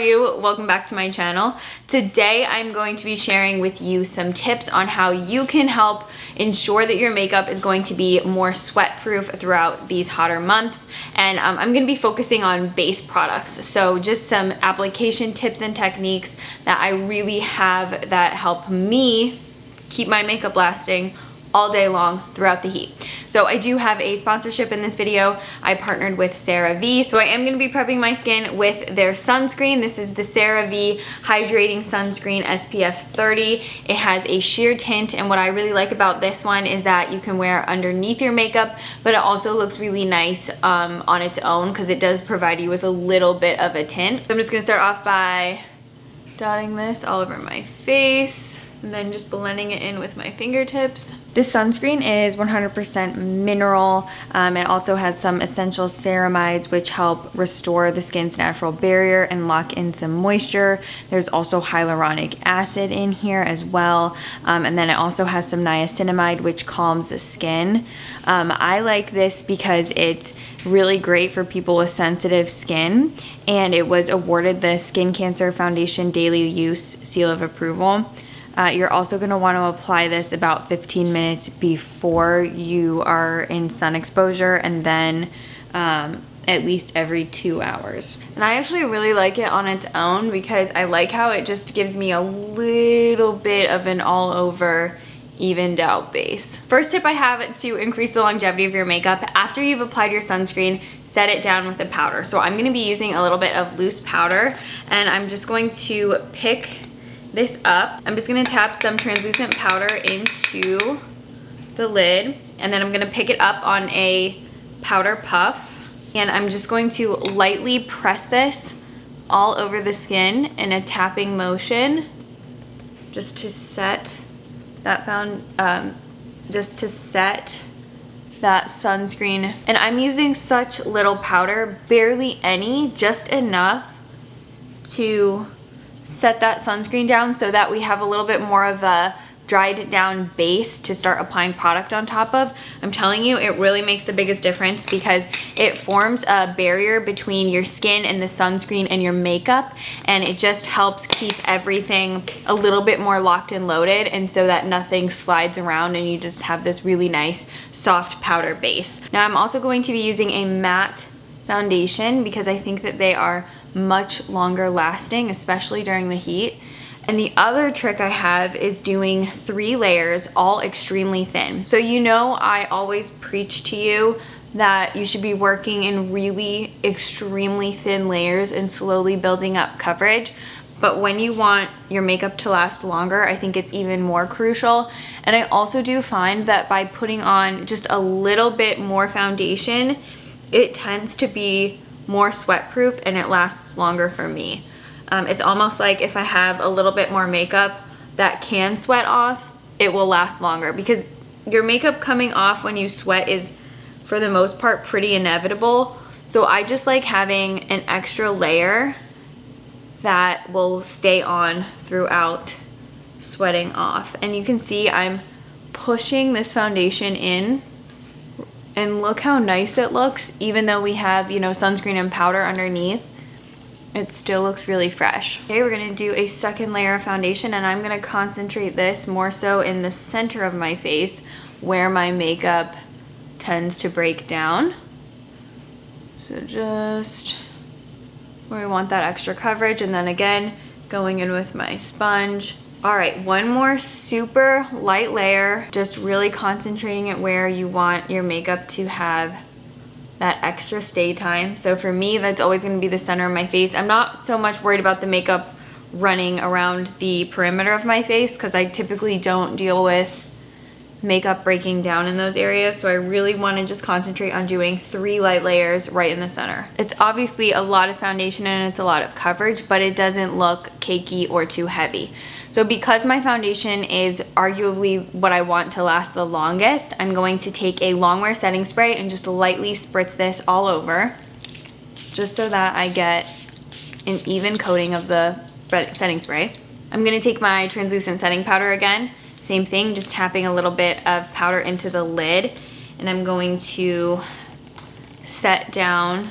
you? Welcome back to my channel. Today I'm going to be sharing with you some tips on how you can help ensure that your makeup is going to be more sweat proof throughout these hotter months. And I'm going to be focusing on base products. So just some application tips and techniques that I really have that help me keep my makeup lasting all day long throughout the heat. So I do have a sponsorship in this video. I partnered with CeraVe, so I am going to be prepping my skin with their sunscreen. This is the CeraVe Hydrating Sunscreen SPF 30. It has a sheer tint, and what I really like about this one is that you can wear underneath your makeup, but it also looks really nice on its own because it does provide you with a little bit of a tint. So I'm just going to start off by dotting this all over my face, and then just blending it in with my fingertips. This sunscreen is 100% mineral. It also has some essential ceramides which help restore the skin's natural barrier and lock in some moisture. There's also hyaluronic acid in here as well. And then it also has some niacinamide which calms the skin. I like this because it's really great for people with sensitive skin, and it was awarded the Skin Cancer Foundation Daily Use Seal of Approval. You're also going to want to apply this about 15 minutes before you are in sun exposure, and then at least every 2 hours. And I actually really like it on its own because I like how it just gives me a little bit of an all over evened out base. First tip I have to increase the longevity of your makeup: after you've applied your sunscreen, set it down with a powder. So I'm going to be using a little bit of loose powder, and I'm just going to pick this up. I'm just gonna tap some translucent powder into the lid, and then I'm gonna pick it up on a powder puff, and I'm just going to lightly press this all over the skin in a tapping motion just to set that that sunscreen. And I'm using such little powder, barely any, just enough to set that sunscreen down so that we have a little bit more of a dried down base to start applying product on top of. I'm telling you, it really makes the biggest difference because it forms a barrier between your skin and the sunscreen and your makeup, and it just helps keep everything a little bit more locked and loaded, and so that nothing slides around and you just have this really nice soft powder base. Now I'm also going to be using a matte foundation because I think that they are much longer lasting, especially during the heat. And the other trick I have is doing 3 layers, all extremely thin. So you know I always preach to you that you should be working in really extremely thin layers and slowly building up coverage. But when you want your makeup to last longer, I think it's even more crucial. And I also do find that by putting on just a little bit more foundation, it tends to be more sweat proof and it lasts longer for me. It's almost like if I have a little bit more makeup that can sweat off, it will last longer, because your makeup coming off when you sweat is for the most part pretty inevitable. So I just like having an extra layer that will stay on throughout sweating off. And you can see I'm pushing this foundation in, and look how nice it looks. Even though we have, you know, sunscreen and powder underneath, it still looks really fresh. Okay, we're gonna do a second layer of foundation, and I'm gonna concentrate this more so in the center of my face where my makeup tends to break down. So just where we want that extra coverage, and then again, going in with my sponge. All right, one more super light layer, just really concentrating it where you want your makeup to have that extra stay time. So for me, that's always gonna be the center of my face. I'm not so much worried about the makeup running around the perimeter of my face because I typically don't deal with makeup breaking down in those areas. So I really wanna just concentrate on doing 3 light layers right in the center. It's obviously a lot of foundation and it's a lot of coverage, but it doesn't look cakey or too heavy. So because my foundation is arguably what I want to last the longest, I'm going to take a longwear setting spray and just lightly spritz this all over, just so that I get an even coating of the setting spray. I'm gonna take my translucent setting powder again, same thing, just tapping a little bit of powder into the lid, and I'm going to set down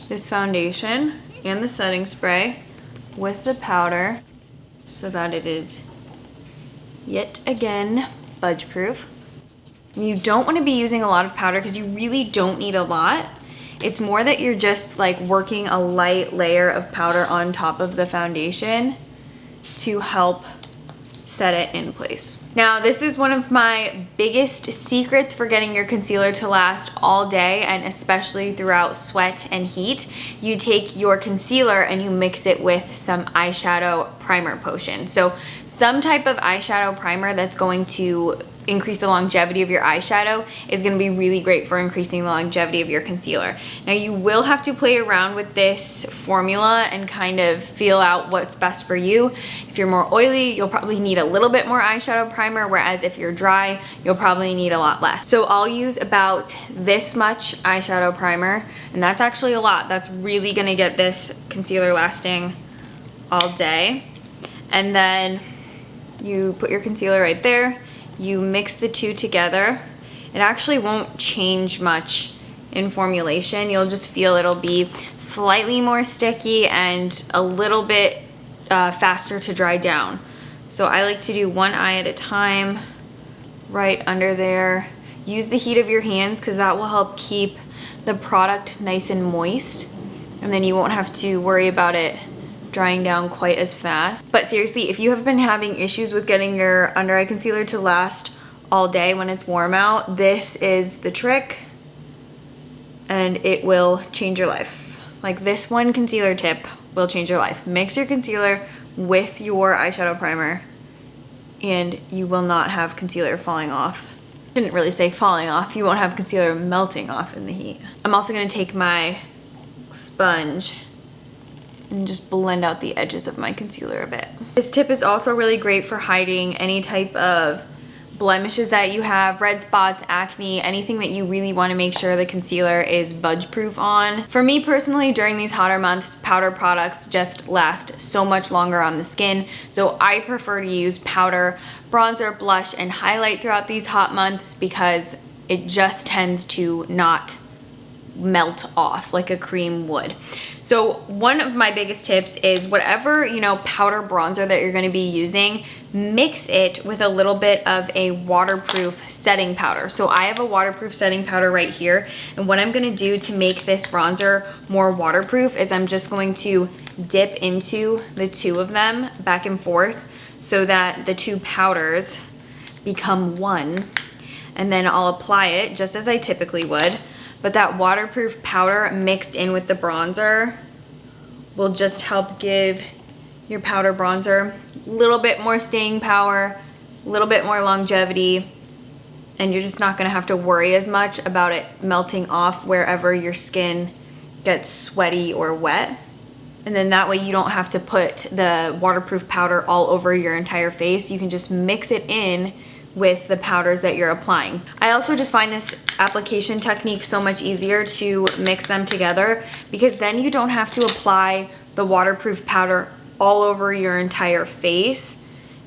this foundation and the setting spray with the powder so that it is yet again budge proof. You don't want to be using a lot of powder because you really don't need a lot. It's more that you're just like working a light layer of powder on top of the foundation to help set it in place. Now, this is one of my biggest secrets for getting your concealer to last all day, and especially throughout sweat and heat. You take your concealer and you mix it with some eyeshadow primer potion. So some type of eyeshadow primer that's going to increase the longevity of your eyeshadow is going to be really great for increasing the longevity of your concealer. Now, you will have to play around with this formula and kind of feel out what's best for you. If you're more oily, you'll probably need a little bit more eyeshadow primer, whereas if you're dry, you'll probably need a lot less. So I'll use about this much eyeshadow primer, and that's actually a lot. That's really going to get this concealer lasting all day. And then you put your concealer right there. You mix the two together. It actually won't change much in formulation. You'll just feel it'll be slightly more sticky and a little bit faster to dry down. So I like to do one eye at a time, right under there. Use the heat of your hands because that will help keep the product nice and moist, and then you won't have to worry about it drying down quite as fast. But seriously, if you have been having issues with getting your under eye concealer to last all day when it's warm out, this is the trick and it will change your life. Like, this one concealer tip will change your life. Mix your concealer with your eyeshadow primer and you will not have concealer falling off. I didn't really say falling off. You won't have concealer melting off in the heat. I'm also gonna take my sponge and just blend out the edges of my concealer a bit. This tip is also really great for hiding any type of blemishes that you have, red spots, acne, anything that you really want to make sure the concealer is budge proof on. For me personally, during these hotter months, powder products just last so much longer on the skin. So I prefer to use powder, bronzer, blush, and highlight throughout these hot months because it just tends to not melt off like a cream would. So one of my biggest tips is whatever, powder bronzer that you're going to be using, mix it with a little bit of a waterproof setting powder. So I have a waterproof setting powder right here, and what I'm going to do to make this bronzer more waterproof is I'm just going to dip into the two of them back and forth so that the two powders become one, and then I'll apply it just as I typically would. But that waterproof powder mixed in with the bronzer will just help give your powder bronzer a little bit more staying power, a little bit more longevity, and you're just not gonna have to worry as much about it melting off wherever your skin gets sweaty or wet. And then that way you don't have to put the waterproof powder all over your entire face. You can just mix it in with the powders that you're applying. I also just find this application technique so much easier to mix them together because then you don't have to apply the waterproof powder all over your entire face.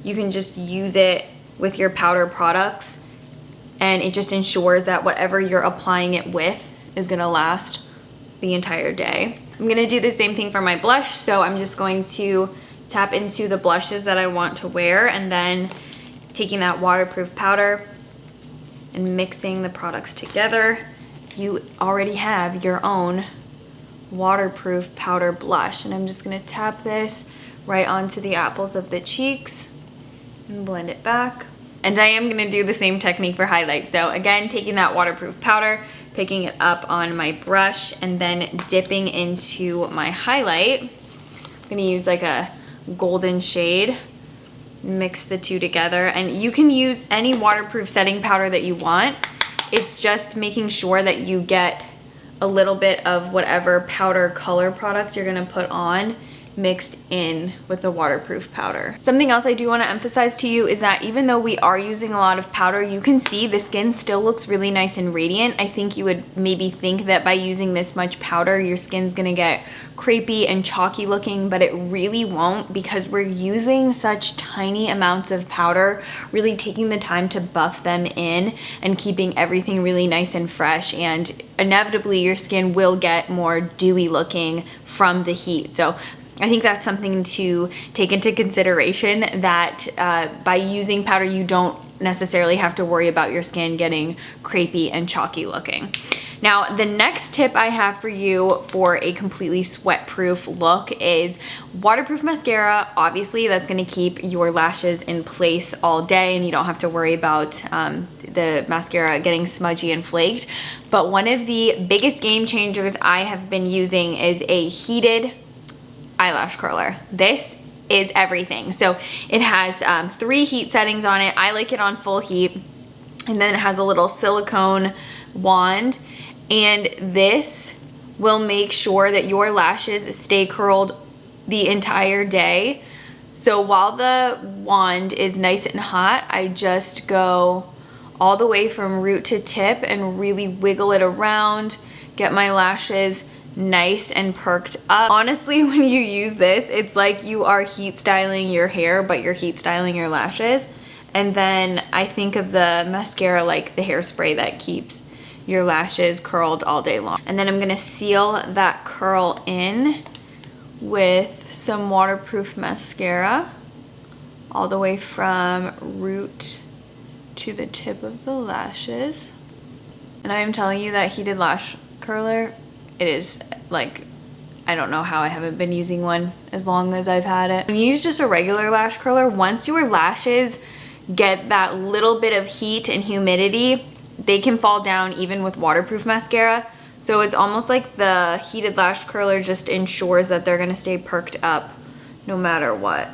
You can just use it with your powder products, and it just ensures that whatever you're applying it with is gonna last the entire day. I'm gonna do the same thing for my blush, so I'm just going to tap into the blushes that I want to wear, and then taking that waterproof powder and mixing the products together, you already have your own waterproof powder blush. And I'm just gonna tap this right onto the apples of the cheeks and blend it back. And I am gonna do the same technique for highlight. So again, taking that waterproof powder, picking it up on my brush, and then dipping into my highlight. I'm gonna use like a golden shade. Mix the two together, and you can use any waterproof setting powder that you want. It's just making sure that you get a little bit of whatever powder color product you're gonna put on mixed in with the waterproof powder. Something else I do want to emphasize to you is that even though we are using a lot of powder, you can see the skin still looks really nice and radiant. I think you would maybe think that by using this much powder, your skin's gonna get crepey and chalky looking, but it really won't because we're using such tiny amounts of powder, really taking the time to buff them in and keeping everything really nice and fresh, and inevitably your skin will get more dewy looking from the heat. So I think that's something to take into consideration, that by using powder, you don't necessarily have to worry about your skin getting crepey and chalky looking. Now, the next tip I have for you for a completely sweat-proof look is waterproof mascara. Obviously, that's gonna keep your lashes in place all day and you don't have to worry about the mascara getting smudgy and flaked. But one of the biggest game changers I have been using is a heated eyelash curler. This is everything. So it has 3 heat settings on it. I like it on full heat. And then it has a little silicone wand. And this will make sure that your lashes stay curled the entire day. So while the wand is nice and hot, I just go all the way from root to tip and really wiggle it around, get my lashes nice and perked up. Honestly, when you use this, it's like you are heat styling your hair, but you're heat styling your lashes. And then I think of the mascara like the hairspray that keeps your lashes curled all day long. And then I'm gonna seal that curl in with some waterproof mascara all the way from root to the tip of the lashes. And I am telling you that heated lash curler, it is like, I don't know how I haven't been using one as long as I've had it. When you use just a regular lash curler, once your lashes get that little bit of heat and humidity, they can fall down even with waterproof mascara. So it's almost like the heated lash curler just ensures that they're gonna stay perked up no matter what.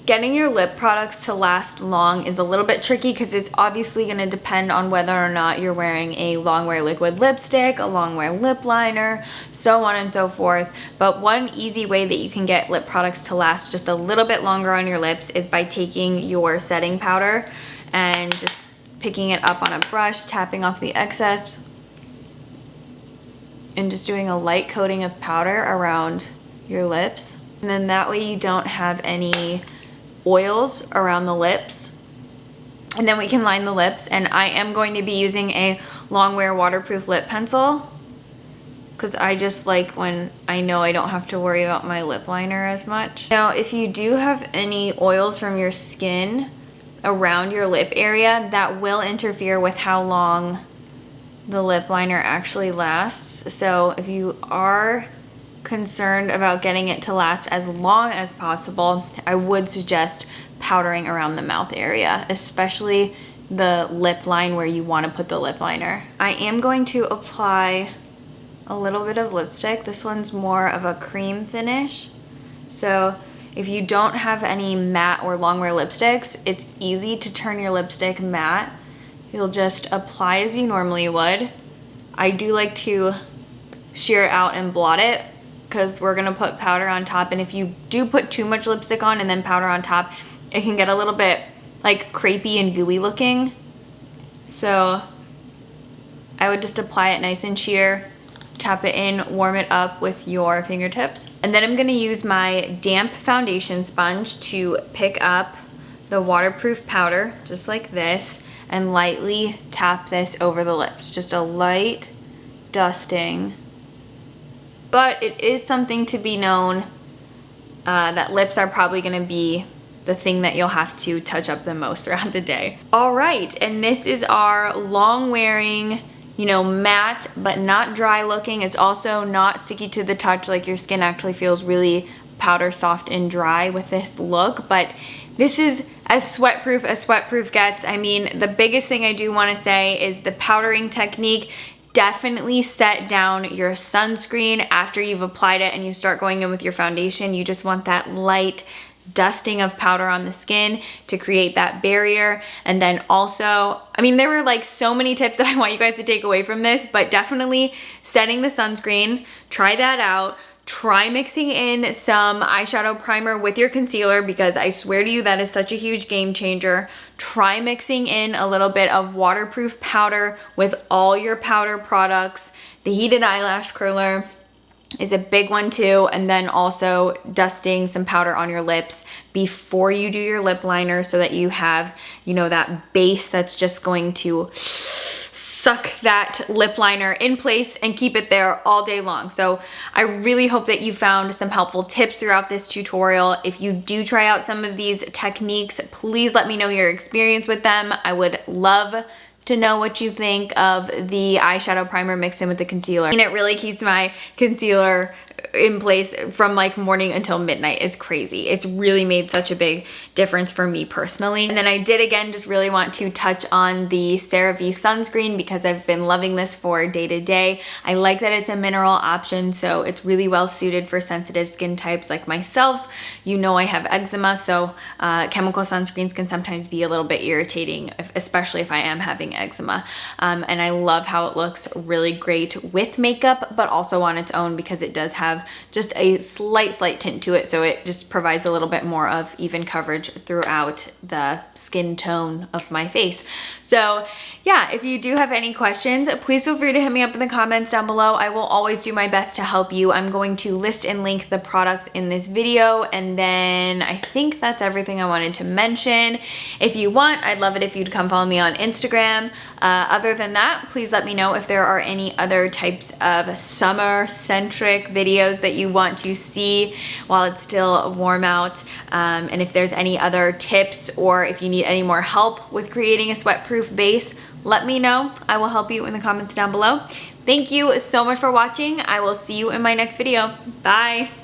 Getting your lip products to last long is a little bit tricky because it's obviously going to depend on whether or not you're wearing a long wear liquid lipstick, a long wear lip liner, so on and so forth. But one easy way that you can get lip products to last just a little bit longer on your lips is by taking your setting powder and just picking it up on a brush, tapping off the excess, and just doing a light coating of powder around your lips. And then that way you don't have any oils around the lips. And then we can line the lips, and I am going to be using a long wear waterproof lip pencil because I just like when I know I don't have to worry about my lip liner as much. Now, if you do have any oils from your skin around your lip area, that will interfere with how long the lip liner actually lasts. So if you are concerned about getting it to last as long as possible, I would suggest powdering around the mouth area, especially the lip line where you want to put the lip liner. I am going to apply a little bit of lipstick. This one's more of a cream finish. So if you don't have any matte or long wear lipsticks, it's easy to turn your lipstick matte. You'll just apply as you normally would. I do like to sheer it out and blot it because we're gonna put powder on top, and if you do put too much lipstick on and then powder on top, it can get a little bit like crepey and gooey looking. So I would just apply it nice and sheer, tap it in, warm it up with your fingertips. And then I'm gonna use my damp foundation sponge to pick up the waterproof powder, just like this, and lightly tap this over the lips. Just a light dusting. But it is something to be known that lips are probably gonna be the thing that you'll have to touch up the most throughout the day. All right, and this is our long wearing, you know, matte but not dry looking. It's also not sticky to the touch, like your skin actually feels really powder soft and dry with this look. But this is as sweatproof gets. I mean, the biggest thing I do wanna say is the powdering technique. Definitely set down your sunscreen after you've applied it and you start going in with your foundation. You just want that light dusting of powder on the skin to create that barrier. And then also, I mean, there were like so many tips that I want you guys to take away from this, but definitely setting the sunscreen, try that out. Try mixing in some eyeshadow primer with your concealer because I swear to you that is such a huge game changer. Try mixing in a little bit of waterproof powder with all your powder products. The heated eyelash curler is a big one too, and then also dusting some powder on your lips before you do your lip liner so that you have, you know, that base that's just going to suck that lip liner in place and keep it there all day long. So I really hope that you found some helpful tips throughout this tutorial. If you do try out some of these techniques, please let me know your experience with them. I would love to know what you think of the eyeshadow primer mixed in with the concealer. And it really keeps my concealer in place from like morning until midnight. It's crazy. It's really made such a big difference for me personally. And then I did again just really want to touch on the CeraVe sunscreen because I've been loving this for day to day. I like that it's a mineral option, so it's really well suited for sensitive skin types like myself. You know I have eczema, so chemical sunscreens can sometimes be a little bit irritating, especially if I am having eczema. And I love how it looks really great with makeup, but also on its own because it does have just a slight tint to it, so it just provides a little bit more of even coverage throughout the skin tone of my face. So yeah, if you do have any questions, please feel free to hit me up in the comments down below. I will always do my best to help you. I'm going to list and link the products in this video, and then I think that's everything I wanted to mention. If you want, I'd love it if you'd come follow me on Instagram. Other than that, please let me know if there are any other types of summer-centric videos that you want to see while it's still warm out, and if there's any other tips or if you need any more help with creating a sweat-proof base, let me know. I will help you in the comments down below. Thank you so much for watching. I will see you in my next video. Bye.